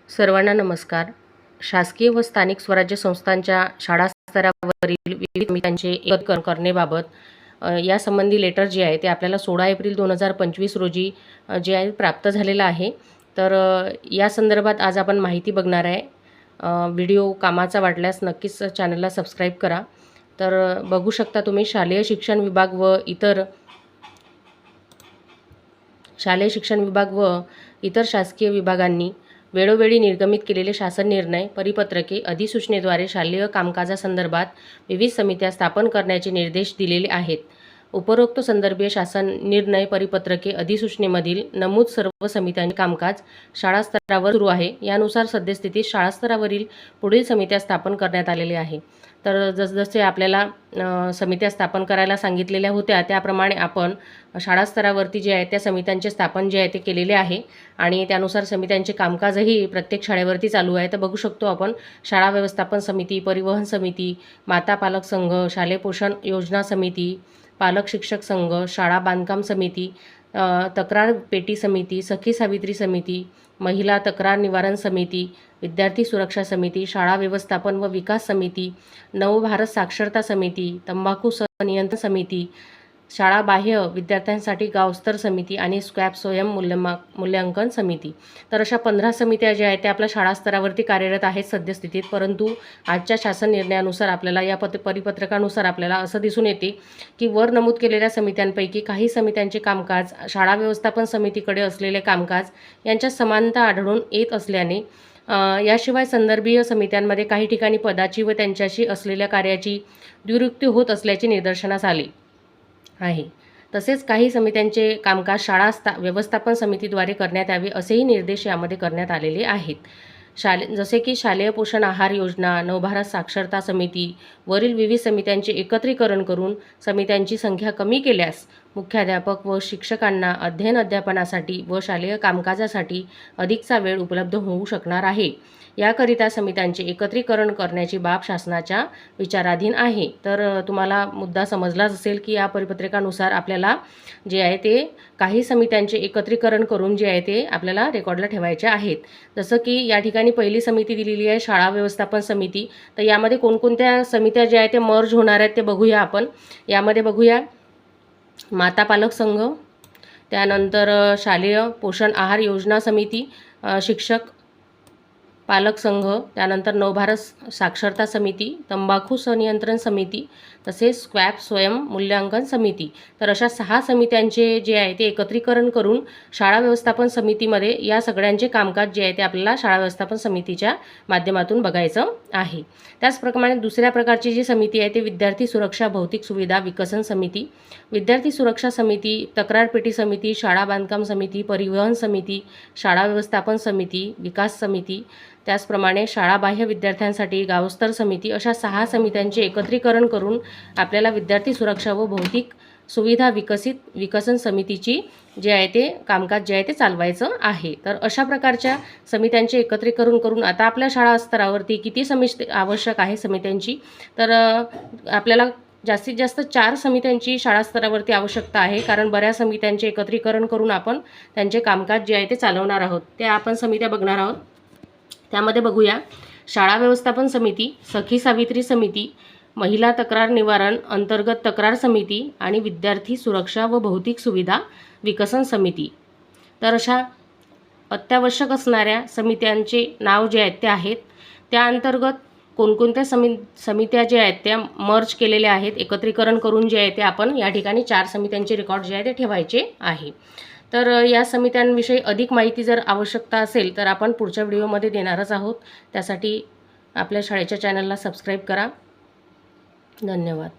सर्वांना नमस्कार. शासकीय व स्थानिक स्वराज्य संस्थांच्या शाळा स्तरावरील विविध समित्यांचे एकत्रीकरण करण्याबाबत यासंबंधी लेटर जे आहे ते आपल्याला 16 एप्रिल 2025 रोजी जे आहे प्राप्त झालेलं आहे. तर या संदर्भात आज आपण माहिती बघणार आहे. व्हिडिओ कामाचा वाटल्यास नक्कीच चॅनलला सबस्क्राईब करा. तर बघू शकता तुम्ही शालेय शिक्षण विभाग व इतर शासकीय विभागांनी वेळोवेळी निर्गमित केलेले शासन निर्णय, परिपत्रके, अधिसूचनेद्वारे शालेय कामकाजासंदर्भात विविध समित्या स्थापन करण्याचे निर्देश दिलेले आहेत. उपरोक्त संदर्भीय शासन निर्णय, परिपत्रके, अधिसूचनेमधील नमूद सर्व समित्यांचे कामकाज शाळा स्तरावर सुरू आहे. यानुसार सद्यस्थितीत शाळा स्तरावरील पुढील समित्या स्थापन करण्यात आलेले आहे. तर जसजसे आपल्याला समित्या स्थापन करायला सांगितलेल्या होत्या त्याप्रमाणे आपण शाळा स्तरावरती जे आहे त्या समित्यांचे स्थापन जे आहे ते केलेले आहे आणि त्यानुसार समित्यांचे कामकाजही प्रत्येक शाळेवरती चालू आहे. तर बघू शकतो आपण शाळा व्यवस्थापन समिती, परिवहन समिती, माता पालक संघ, शालेय पोषण योजना समिती, पालक शिक्षक संघ, शाळा बांधकाम समिती, तक्रार पेटी समिती, सखी सावित्री समिती, महिला तक्रार निवारण समिती, विद्यार्थी सुरक्षा समिती, शाळा व्यवस्थापन व विकास समिती, नवभारत साक्षरता समिती, तंबाखू नियंत्रण समिती, शाळा बाह्य विद्यार्थ्यांसाठी गावस्तर समिती आणि स्क्रॅप स्वयं मूल्यांकन समिती. तर अशा 15 समित्या ज्या आहेत त्या आपल्या शाळा स्तरावरती कार्यरत आहेत सद्यस्थितीत. परंतु आजच्या शासन निर्णयानुसार आपल्याला या परिपत्रकानुसार आपल्याला असं दिसून येते की वर नमूद केलेल्या समित्यांपैकी काही समित्यांचे कामकाज शाळा व्यवस्थापन समितीकडे असलेले कामकाज यांच्यात समानता आढळून येत असल्याने याशिवाय संदर्भीय समित्यांमध्ये काही ठिकाणी पदाची व त्यांच्याशी असलेल्या कार्याची दुरुक्ती होत असल्याचे निदर्शनास आले आहे. तसेच काही समित्यांचे कामकाज शाळा व्यवस्थापन समितीद्वारे करण्यात यावे असेही निर्देश यामध्ये करण्यात आलेले आहेत. जसे की शालेय पोषण आहार योजना, नवभारत साक्षरता समिती वरील विविध समित्यांचे एकत्रीकरण करून समित्यांची संख्या कमी केल्यास मुख्याध्यापक व शिक्षकांना अध्यापनासाठी व शालेय कामकाजासाठी अधिकचा वेळ उपलब्ध होऊ शकणार आहे. याकरिता समित्यांचे एकत्रीकरण करण्याची बाब शासनाच्या विचाराधीन आहे. तर तुम्हाला मुद्दा समजलाच असेल की या परिपत्रकानुसार आपल्याला जे आहे ते काही समित्यांचे एकत्रीकरण करून जे आहे ते आपल्याला रेकॉर्डला ठेवायचे आहेत. जसं की या ठिकाणी पहिली समिती दिलेली आहे शाळा व्यवस्थापन समिती. तर यामध्ये कोणकोणत्या समित्या ज्या आहेत ते मर्ज होणार आहेत ते बघूया आपण. यामध्ये बघूया माता पालक संघ, त्यानंतर शालेय पोषण आहार योजना समिती, शिक्षक पालक संघ, त्यानंतर नवभारत साक्षरता समिती, तंबाखू नियंत्रण समिती, तसेच स्क्रॅप स्वयं मूल्यांकन समिती. तर अशा 6 समित्यांचे जे आहे ते एकत्रीकरण करून शाळा व्यवस्थापन समितीमध्ये या सगळ्यांचे कामकाज जे आहे ते आपल्याला शाळा व्यवस्थापन समितीच्या माध्यमातून बघायचं आहे. त्याचप्रमाणे दुसऱ्या प्रकारची जी समिती आहे ते विद्यार्थी सुरक्षा भौतिक सुविधा विकसन समिती, विद्यार्थी सुरक्षा समिती, तक्रार पेटी समिती, शाळा बांधकाम समिती, परिवहन समिती, शाळा व्यवस्थापन समिती, विकास समिती, त्याचप्रमाणे शाळा बाह्य विद्यार्थ्यांसाठी गावस्तर समिती अशा 6 समित्यांचे एकत्रीकरण करून आपल्याला विद्यार्थी सुरक्षा व भौतिक सुविधा विकसन समितीची जे आहे ते कामकाज जे आहे ते चालवायचं आहे. तर अशा प्रकारच्या समित्यांचे एकत्रीकरण करून आता आपल्या शाळा स्तरावरती किती समिती आवश्यक आहे समित्यांची, तर आपल्याला जास्तीत जास्त 4 समित्यांची शाळा स्तरावरती आवश्यकता आहे. कारण बऱ्याच समित्यांचे एकत्रीकरण करून आपण त्यांचे कामकाज जे आहे ते चालवणार आहोत. त्या आपण समित्या बघणार आहोत. त्यामध्ये बघूया शाळा व्यवस्थापन समिती, सखी सावित्री समिती, महिला तक्रार निवारण अंतर्गत तक्रार समिती आणि विद्यार्थी सुरक्षा व भौतिक सुविधा विकसन समिती. तर अशा अत्यावश्यक असणाऱ्या समित्यांचे नाव जे आहेत ते आहेत. त्या अंतर्गत कोणकोणत्या समित्या ज्या आहेत त्या मर्ज केलेल्या आहेत, एकत्रीकरण करून जे आहे ते आपण या ठिकाणी 4 समित्यांचे रेकॉर्ड जे आहे ते ठेवायचे आहे. तर या समित्यांविषयी अधिक माहिती जर आवश्यकता असेल तर आपण पुढच्या व्हिडिओमध्ये देणारच आहोत. त्यासाठी आपल्या शाळेच्या चॅनलला सबस्क्राईब करा. धन्यवाद.